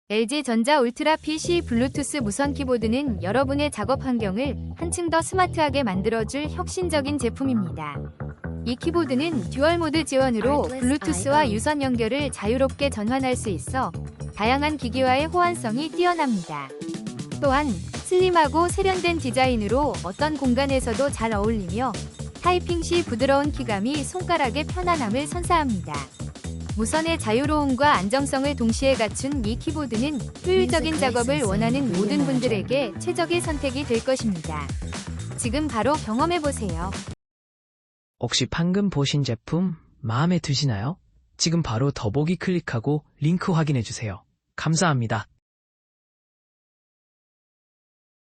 LG전자 울트라 PC 블루투스 무선 키보드는 여러분의 작업 환경을 한층 더 스마트하게 만들어줄 혁신적인 제품입니다. 이 키보드는 듀얼 모드 지원으로 블루투스와 유선 연결을 자유롭게 전환할 수 있어 다양한 기기와의 호환성이 뛰어납니다. 또한 슬림하고 세련된 디자인으로 어떤 공간에서도 잘 어울리며 타이핑 시 부드러운 키감이 손가락의 편안함을 선사합니다. 무선의 자유로움과 안정성을 동시에 갖춘 이 키보드는 효율적인 작업을 원하는 모든 분들에게 최적의 선택이 될 것입니다. 지금 바로 경험해보세요. 혹시 방금 보신 제품 마음에 드시나요? 지금 바로 더보기 클릭하고 링크 확인해주세요. 감사합니다.